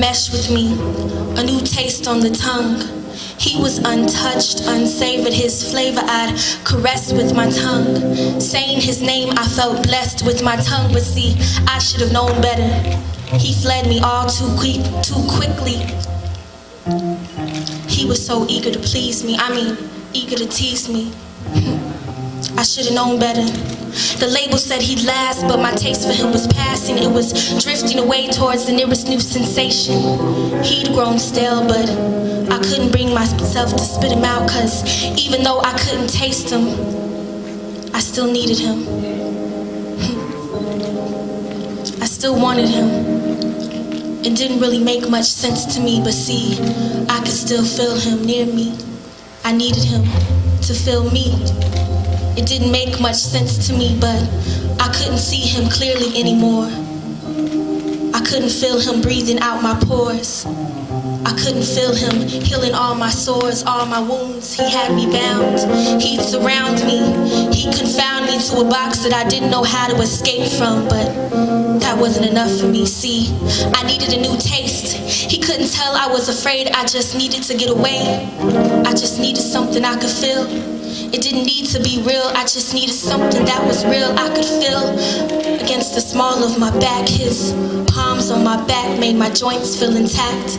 mesh with me, a new taste on the tongue. He was untouched, unsavored, his flavor I'd caress with my tongue. Saying his name, I felt blessed with my tongue, but see, I should have known better. He fled me all too quickly. He was so eager to please me, eager to tease me. I should have known better. The label said he'd last, but my taste for him was passing. It was drifting away towards the nearest new sensation. He'd grown stale, but I couldn't bring myself to spit him out, 'cause even though I couldn't taste him, I still needed him. I still wanted him. It didn't really make much sense to me, but see, I could still feel him near me. I needed him to feel me. It didn't make much sense to me, but I couldn't see him clearly anymore. I couldn't feel him breathing out my pores. I couldn't feel him healing all my sores, all my wounds. He had me bound. He'd surround me. He confound me to a box that I didn't know how to escape from, but that wasn't enough for me. See, I needed a new taste. He couldn't tell I was afraid. I just needed to get away. I just needed something I could feel. It didn't need to be real. I just needed something that was real. I could feel against the small of my back. His palms on my back made my joints feel intact.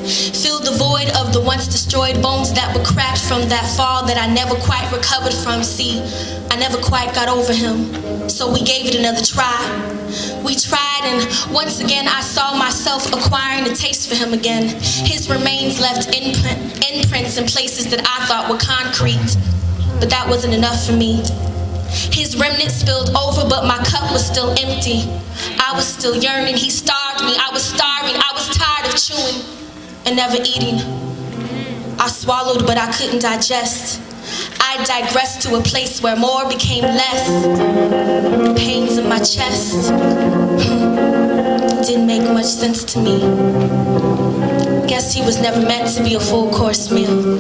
Filled the void of the once destroyed bones that were cracked from that fall that I never quite recovered from. See, I never quite got over him, so we gave it another try. We tried, and once again I saw myself acquiring a taste for him again. His remains left imprints in places that I thought were concrete, but that wasn't enough for me. His remnants spilled over, but my cup was still empty. I was still yearning. He starved me. I was starving. I was tired of chewing and never eating. I swallowed, but I couldn't digest. I digressed to a place where more became less. Pains in my chest. Didn't make much sense to me. Guess he was never meant to be a full course meal.